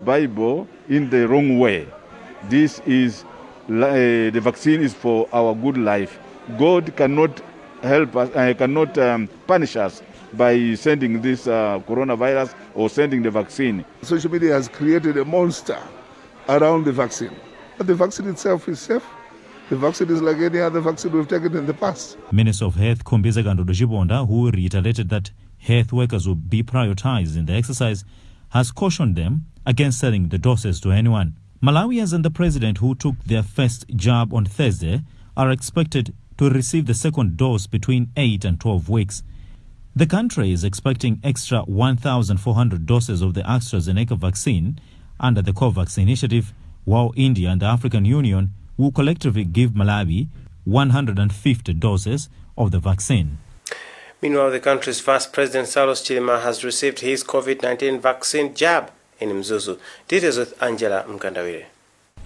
Bible in the wrong way. This is the vaccine is for our good life. God cannot help us, cannot punish us by sending this coronavirus or sending the vaccine. Social media has created a monster around the vaccine. But the vaccine itself is safe. The vaccine is like any other vaccine we've taken in the past. Minister of Health Khombisa Kandodo Chibonda, who reiterated that health workers will be prioritized in the exercise, has cautioned them against selling the doses to anyone. Malawians and the president, who took their first jab on Thursday, are expected to receive the second dose between 8 and 12 weeks. The country is expecting extra 1,400 doses of the AstraZeneca vaccine under the COVAX initiative, while India and the African Union will collectively give Malawi 150 doses of the vaccine. Meanwhile, the country's Vice President Saulos Chilima has received his COVID-19 vaccine jab in Mzuzu. Details with Angela Mkandawire.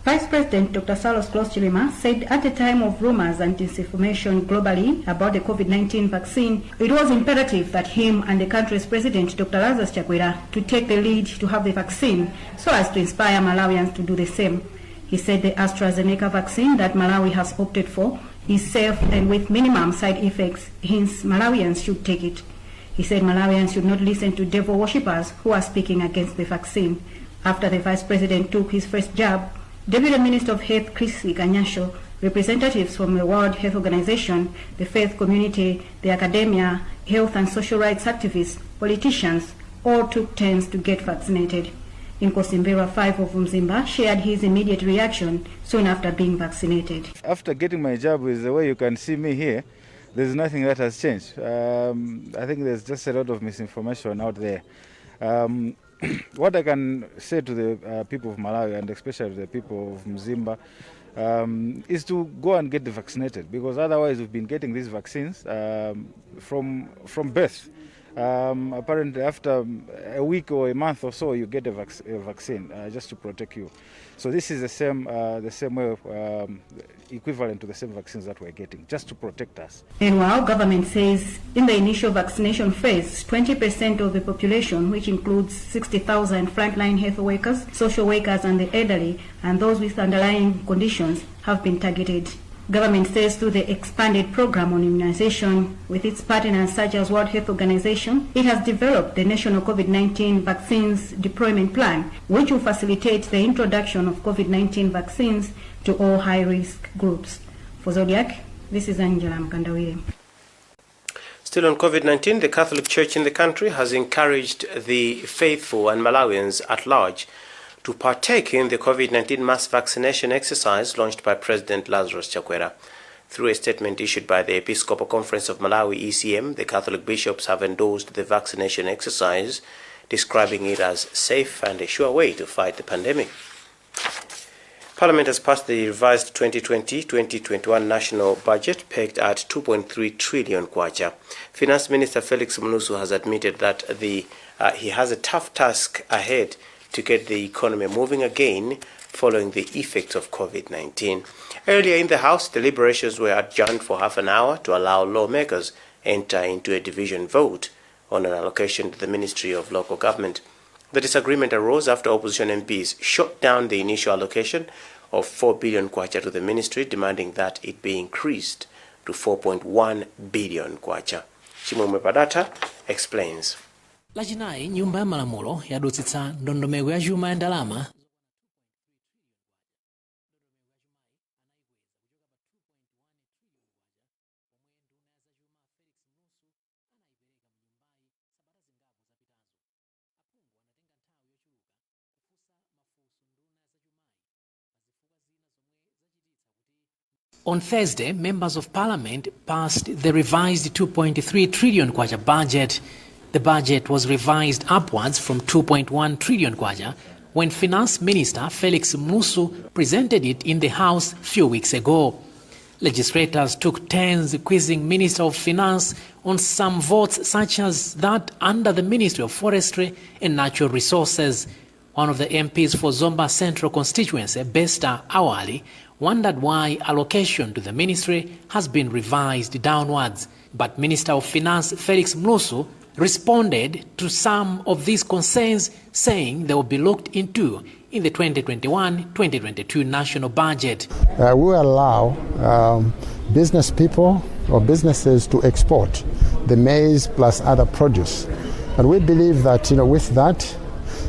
Vice President Dr. Saulos Chilima said at a time of rumors and disinformation globally about the COVID-19 vaccine, it was imperative that him and the country's President Dr. Lazarus Chakwera to take the lead to have the vaccine so as to inspire Malawians to do the same. He said the AstraZeneca vaccine that Malawi has opted for is safe and with minimum side effects, hence Malawians should take it. He said Malawians should not listen to devil worshippers who are speaking against the vaccine. After the Vice President took his first jab, Deputy Minister of Health Chrissy Kanyasho, representatives from the World Health Organization, the faith community, the academia, health and social rights activists, politicians, all took turns to get vaccinated. Nkosimbera 5 of Mzimba shared his immediate reaction soon after being vaccinated. After getting my jab, is the way you can see me here, there's nothing that has changed. I think there's just a lot of misinformation out there. What I can say to the people of Malawi, and especially the people of Mzimba, is to go and get vaccinated, because otherwise we've been getting these vaccines from birth. Apparently after a week or a month or so you get a vaccine just to protect you. So this is the same way of, equivalent to the same vaccines that we're getting, just to protect us. Meanwhile, government says in the initial vaccination phase, 20% of the population, which includes 60,000 frontline health workers, social workers and the elderly, and those with underlying conditions, have been targeted. Government says through the expanded program on immunization with its partners such as World Health Organization, it has developed the National COVID-19 Vaccines Deployment Plan, which will facilitate the introduction of COVID-19 vaccines to all high-risk groups. For Zodiak, this is Angela Mkandawire. Still on COVID-19, the Catholic Church in the country has encouraged the faithful and Malawians at large to partake in the COVID-19 mass vaccination exercise launched by President Lazarus Chakwera. Through a statement issued by the Episcopal Conference of Malawi, ECM, the Catholic bishops have endorsed the vaccination exercise, describing it as safe and a sure way to fight the pandemic. Parliament has passed the revised 2020-2021 national budget pegged at 2.3 trillion kwacha. Finance Minister Felix Mnusu has admitted that he has a tough task ahead to get the economy moving again following the effects of COVID-19. Earlier in the House, deliberations were adjourned for half an hour to allow lawmakers enter into a division vote on an allocation to the Ministry of Local Government. The disagreement arose after opposition MPs shot down the initial allocation of 4 billion kwacha to the ministry, demanding that it be increased to 4.1 billion kwacha. Chimwemwe Padata explains. Lachinayi, nyumba ya malamulo yadutsitsa ndondomeko ya chuma ya ndalama On Thursday, members of parliament passed the revised 2.3 trillion kwacha budget. The budget was revised upwards from 2.1 trillion kwacha when Finance Minister Felix Mnusu presented it in the House a few weeks ago. Legislators took turns quizzing Minister of Finance on some votes such as that under the Ministry of Forestry and Natural Resources. One of the MPs for Zomba Central constituency, Besta Awali, wondered why allocation to the ministry has been revised downwards. But Minister of Finance Felix Mnusu responded to some of these concerns, saying they will be looked into in the 2021-2022 national budget. We will allow business people or businesses to export the maize plus other produce. And we believe that, with that,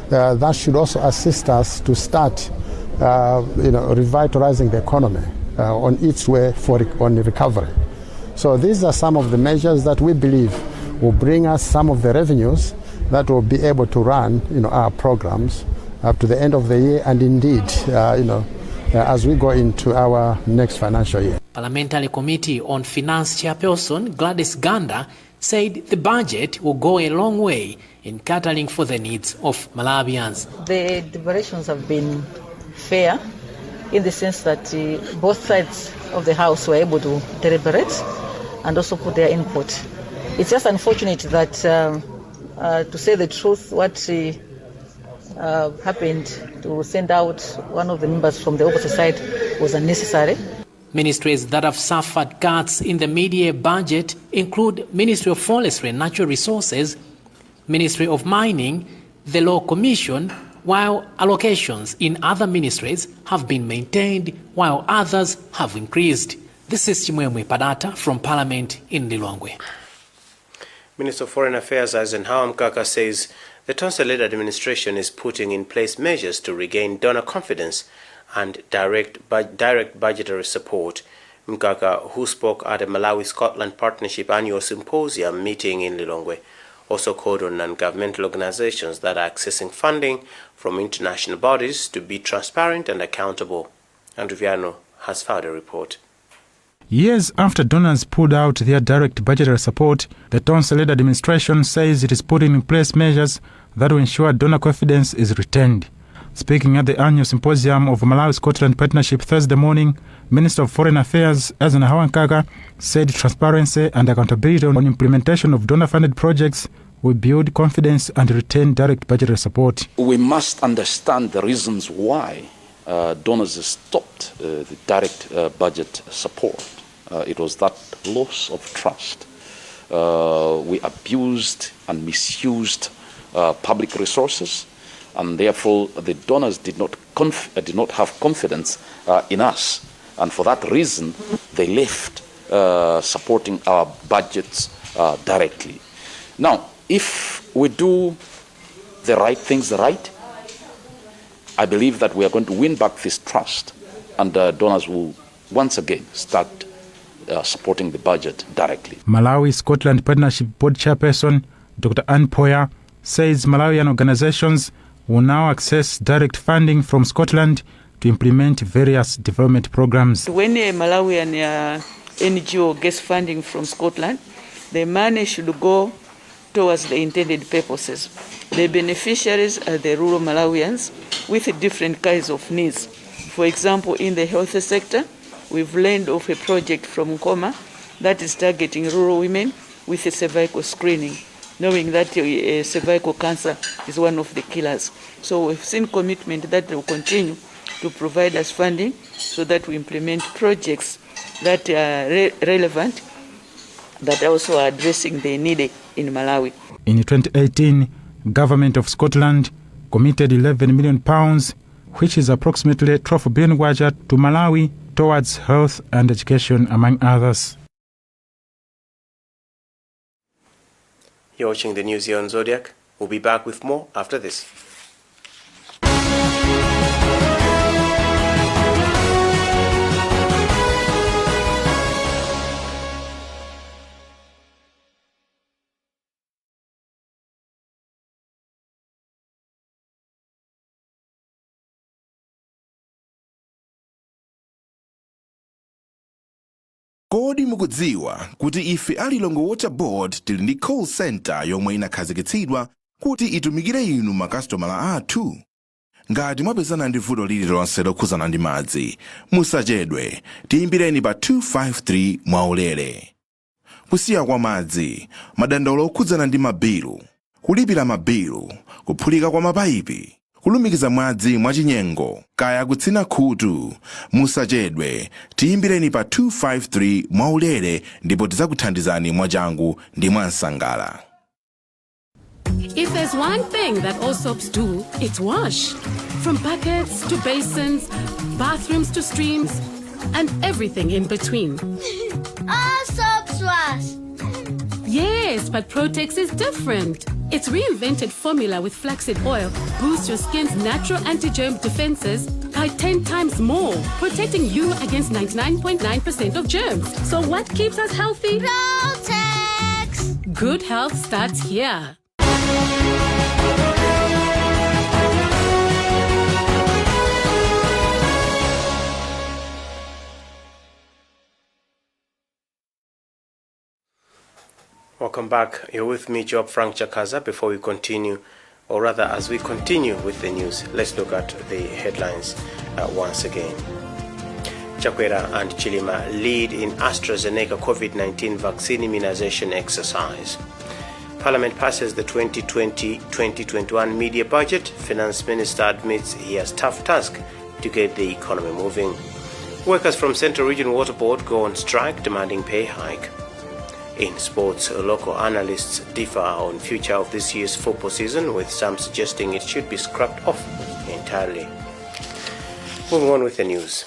that should also assist us to start, revitalizing the economy on its way on recovery. So these are some of the measures that we believe will bring us some of the revenues that will be able to run, our programs up to the end of the year, and indeed, as we go into our next financial year. Parliamentary Committee on Finance Chairperson Gladys Ganda said the budget will go a long way in catering for the needs of Malawians. The deliberations have been fair in the sense that both sides of the House were able to deliberate and also put their input. It's just unfortunate that, to say the truth, what happened to send out one of the members from the opposite side was unnecessary. Ministries that have suffered cuts in the mid-year budget include Ministry of Forestry and Natural Resources, Ministry of Mining, the Law Commission, while allocations in other ministries have been maintained while others have increased. This is Chimwemwe Padata from Parliament in Lilongwe. Minister of Foreign Affairs Eisenhower Mkaka says the Tonse-led administration is putting in place measures to regain donor confidence and direct budgetary support. Mkaka, who spoke at a Malawi-Scotland Partnership Annual Symposium meeting in Lilongwe, also called on non-governmental organizations that are accessing funding from international bodies to be transparent and accountable. Andrew Viano has filed a report. Years after donors pulled out their direct budgetary support, the Tonse-led administration says it is putting in place measures that will ensure donor confidence is retained. Speaking at the annual symposium of Malawi-Scotland Partnership Thursday morning, Minister of Foreign Affairs Eisenhower Mkaka said transparency and accountability on implementation of donor-funded projects will build confidence and retain direct budgetary support. We must understand the reasons why donors stopped the direct budget support. It was that loss of trust. We abused and misused public resources, and therefore the donors did not have confidence in us, and for that reason they left supporting our budgets directly. Now, if we do the right things right, I believe that we are going to win back this trust, and donors will once again start supporting the budget directly. Malawi-Scotland Partnership Board Chairperson Dr. Ann Poya says Malawian organizations will now access direct funding from Scotland to implement various development programs. When a Malawian NGO gets funding from Scotland, the money should go towards the intended purposes. The beneficiaries are the rural Malawians with different kinds of needs. For example, in the health sector, we've learned of a project from Nkoma that is targeting rural women with a cervical screening, knowing that cervical cancer is one of the killers. So we've seen commitment that will continue to provide us funding so that we implement projects that are relevant, that also are addressing the need in Malawi. In 2018, Government of Scotland committed £11 million, which is approximately 12 billion kwacha to Malawi towards health and education, among others. You're watching the news here on Zodiac. We'll be back with more after this. Kodi mukudziwa kuti ife alilongo water board tili ndi call center yomwe inakhazikitsidwa kuti itumikire inu makasitomala athu? Ngati mwapezana ndi vuto lililonse lokhuzana ndi madzi, musachedwe, tiyimbireni pa 253 mwaulere. Kusiya kwa madzi, madandaulo okhudzana ndi mabilu, kulipira mabilu, kuphulika kwa mapayipi, kulumikiza madzi mwachinyengo, kaya kutsina khutu, musachedwe, tiyimbireni pa 253 mwaulere ndipo tidzakuthandizani mwachangu ndi mwansangala. If there's one thing that all soaps do, it's wash. From buckets to basins, bathrooms to streams, and everything in between. All soaps wash. Yes, but Protex is different. Its reinvented formula with flaxseed oil boosts your skin's natural anti-germ defenses by 10 times more, protecting you against 99.9% of germs. So what keeps us healthy? Protex! Good health starts here. Welcome back. You're with me, Job Frank Chakaza. Before we continue, or rather as we continue with the news, let's look at the headlines once again. Chakwera and Chilima lead in AstraZeneca COVID-19 vaccine immunization exercise. Parliament passes the 2020-2021 media budget. Finance Minister admits he has tough task to get the economy moving. Workers from Central Region Water Board go on strike demanding pay hike. In sports, local analysts differ on future of this year's football season, with some suggesting it should be scrapped off entirely. Moving on with the news.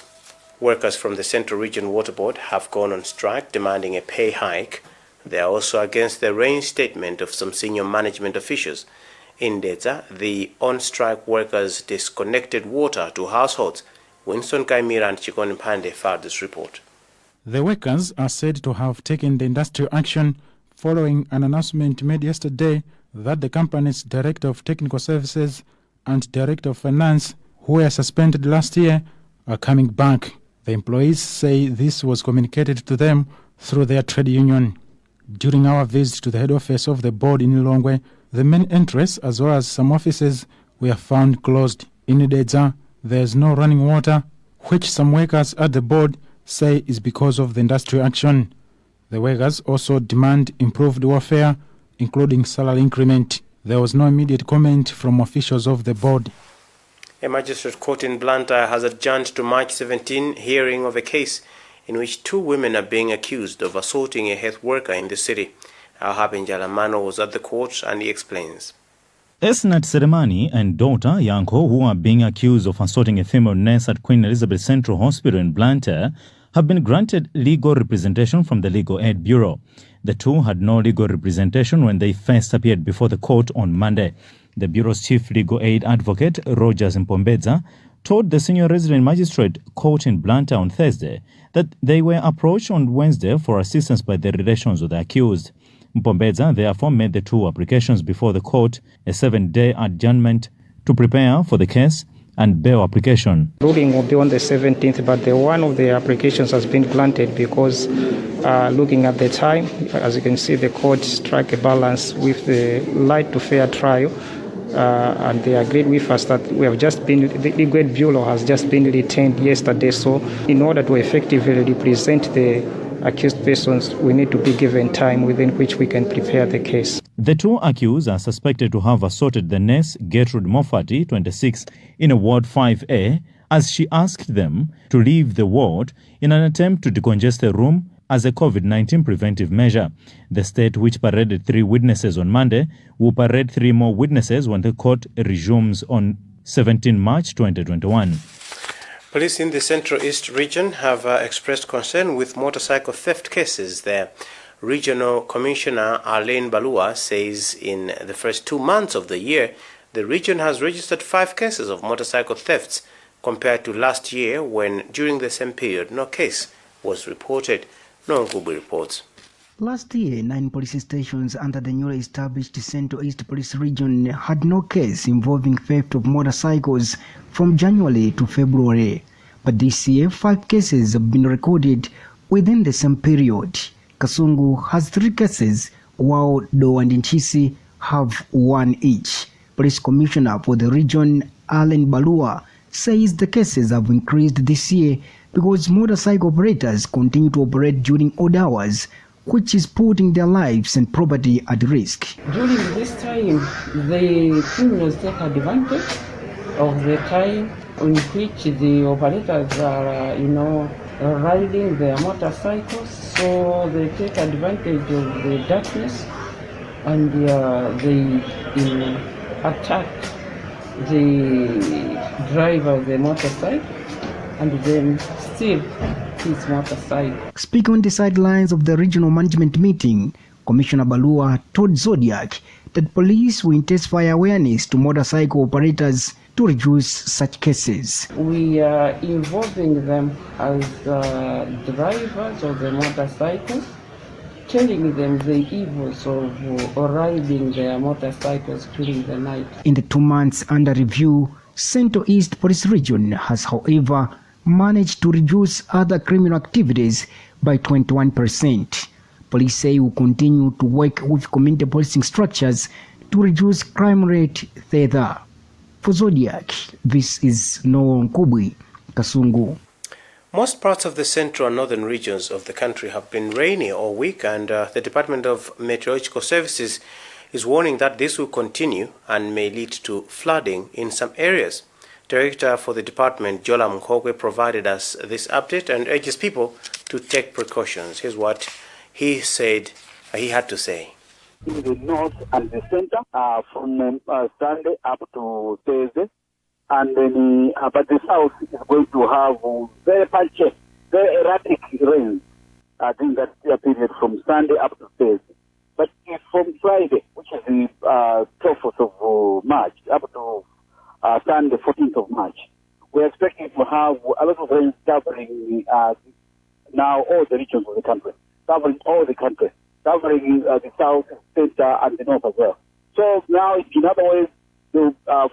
Workers from the Central Region Water Board have gone on strike demanding a pay hike. They are also against the reinstatement of some senior management officials. In Dedza, the on-strike workers disconnected water to households. Winston Kaimira and Chikon Pande filed this report. The workers are said to have taken the industrial action following an announcement made yesterday that the company's Director of Technical Services and Director of Finance, who were suspended last year, are coming back. The employees say this was communicated to them through their trade union. During our visit to the head office of the board in Lilongwe, the main entrance as well as some offices were found closed. In Dedza, there is no running water, which some workers at the board say is because of the industrial action. The workers also demand improved welfare, including salary increment. There was no immediate comment from officials of the board. A magistrate court in Blantyre has adjourned to March 17 hearing of a case in which 2 women are being accused of assaulting a health worker in the city. Alhabin Jalamano was at the court and he explains. Esnat Seremani and daughter Yanko, who are being accused of assaulting a female nurse at Queen Elizabeth Central Hospital in Blantyre, have been granted legal representation from the Legal Aid Bureau. The two had no legal representation when they first appeared before the court on Monday. The Bureau's chief legal aid advocate, Rogers Mpombedza, told the senior resident magistrate court in Blantyre on Thursday that they were approached on Wednesday for assistance by the relations of the accused. Mpombedza therefore made the 2 applications before the court, a 7-day adjournment to prepare for the case and bail application. Ruling will be on the 17th, but one of the applications has been granted because looking at the time, as you can see, the court struck a balance with the right to fair trial, and they agreed with us that the Legal Aid Bureau has just been retained yesterday, so in order to effectively represent the accused persons, we need to be given time within which we can prepare the case. The 2 accused are suspected to have assaulted the nurse Gertrude Moffati, 26, in Ward 5A as she asked them to leave the ward in an attempt to decongest the room as a COVID-19 preventive measure. The state, which paraded 3 witnesses on Monday, will parade 3 more witnesses when the court resumes on 17 March 2021. Police in the Central East region have expressed concern with motorcycle theft cases there. Regional Commissioner Alain Balua says in the first 2 months of the year, the region has registered 5 cases of motorcycle thefts compared to last year when, during the same period, no case was reported. No Ngubi reports. Last year, 9 police stations under the newly established Central East Police Region had no case involving theft of motorcycles from January to February. But this year, 5 cases have been recorded within the same period. Kasungu has 3 cases, while Do and Nchisi have 1 each. Police Commissioner for the region, Alain Balua, says the cases have increased this year because motorcycle operators continue to operate during odd hours, which is putting their lives and property at risk. During this time, the criminals take advantage of the time in which the operators are, riding their motorcycles, so they take advantage of the darkness and they attacked the driver of the motorcycle and then steal his motorcycle. Speaking on the sidelines of the regional management meeting, Commissioner Balua told Zodiak that police will intensify awareness to motorcycle operators to reduce such cases. We are involving them as drivers of the motorcycles, telling them the evils of riding their motorcycles during the night. In the 2 months under review, Central East Police Region has, however, managed to reduce other criminal activities by 21%. Police say will continue to work with community policing structures to reduce crime rate further. For Zodiak, this is Noel Nkubwi, Kasungu. Most parts of the central and northern regions of the country have been rainy all week, and the Department of Meteorological Services is warning that this will continue and may lead to flooding in some areas. Director for the department, Jola Mkhokwe, provided us this update and urges people to take precautions. Here's what he said he had to say. In the north and the center, from Sunday up to Thursday, and then but the south is going to have very patchy, very erratic rain during that period from Sunday up to Thursday. But from Friday, which is the 12th of March, up to Sunday, 14th of March, we're expecting to have a lot of rain covering now all the regions of the country, covering all the country, covering the south, center, and the north as well. So now, in other words,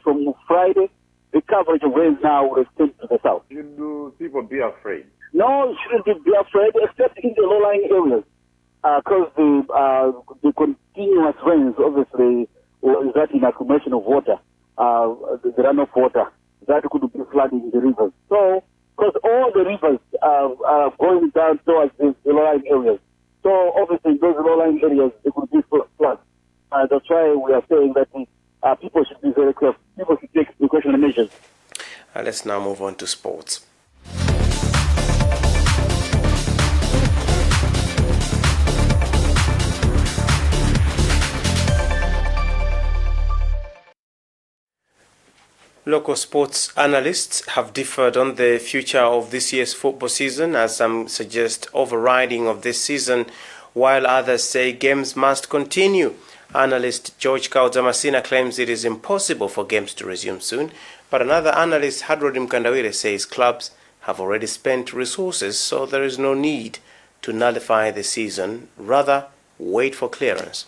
from Friday, the coverage of rain now will extend to the south. Should people be afraid? No, shouldn't be afraid, except in the low-lying areas, because the continuous rains obviously result in accumulation of water, the runoff water, that could be flooding the rivers. So, because all the rivers are going down towards the low-lying areas, so obviously those low-lying areas, they could be floods. That's why we are saying that people should be very careful. People should take precautionary measures. Let's now move on to sports. Local sports analysts have differed on the future of this year's football season, as some suggest overriding of this season, while others say games must continue. Analyst George Kaudzamasina claims it is impossible for games to resume soon, but another analyst, Hadrodim Kandawire, says clubs have already spent resources, so there is no need to nullify the season, rather wait for clearance.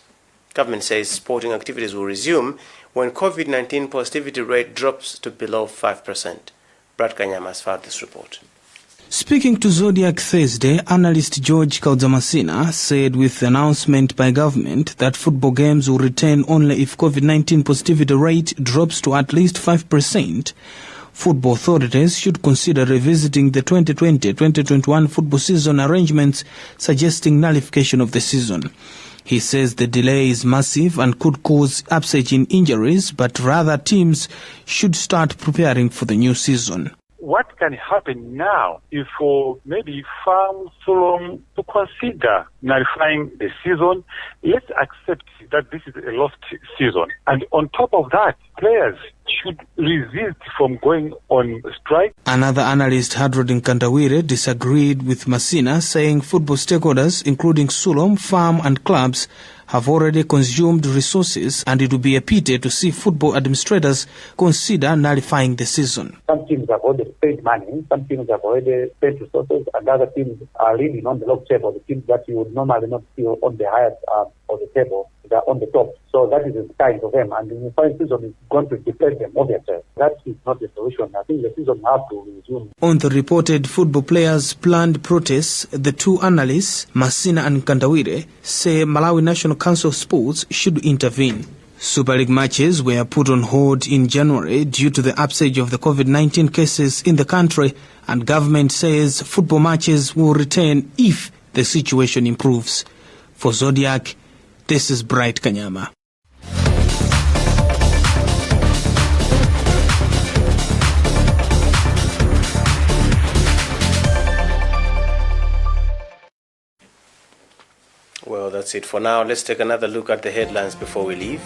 Government says sporting activities will resume when COVID-19 positivity rate drops to below 5%. Brad Kanyama has filed this report. Speaking to Zodiak Thursday, analyst George Kaudzamasina said with the announcement by government that football games will return only if COVID-19 positivity rate drops to at least 5%, football authorities should consider revisiting the 2020-2021 football season arrangements, suggesting nullification of the season. He says the delay is massive and could cause upsurge in injuries, but rather teams should start preparing for the new season. What can happen now is for maybe farm so long to consider nullifying the season. Let's accept that this is a lost season. And on top of that, players should resist from going on strike. Another analyst, Hadrodim Kandawire, disagreed with Masina, saying football stakeholders, including Sulom, farm and clubs, have already consumed resources, and it would be a pity to see football administrators consider nullifying the season. Some teams have already spent money, some teams have already spent resources, and other teams are really on the low table, the teams that you would normally not see on the highest of the table. They're on the top. So that is the kind of them. And the final season is going to deplete them, obviously. That is not the solution. I think the season has to resume. On the reported football players' planned protests, the two analysts, Masina and Kandawire, say Malawi National Council of Sports should intervene. Super League matches were put on hold in January due to the upsurge of the COVID-19 cases in the country, and government says football matches will return if the situation improves. For Zodiak, this is Bright Kanyama. Well, that's it for now. Let's take another look at the headlines before we leave.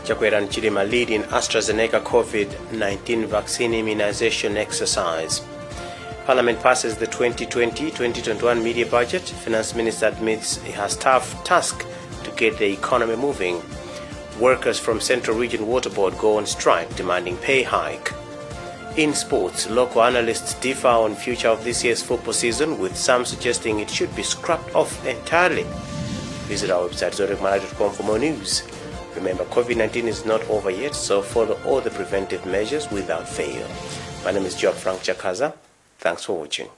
Chakwera and Chilima lead in AstraZeneca COVID-19 vaccine immunization exercise. Parliament passes the 2020-2021 media budget. Finance Minister admits he has tough task to get the economy moving. Workers from Central Region Water Board go on strike demanding pay hike. In sports, local analysts differ on future of this year's football season, with some suggesting it should be scrapped off entirely. Visit our website zodiakmalawi.com for more news. Remember, COVID-19 is not over yet, so follow all the preventive measures without fail. My name is Frank Chakaza. Thanks for watching.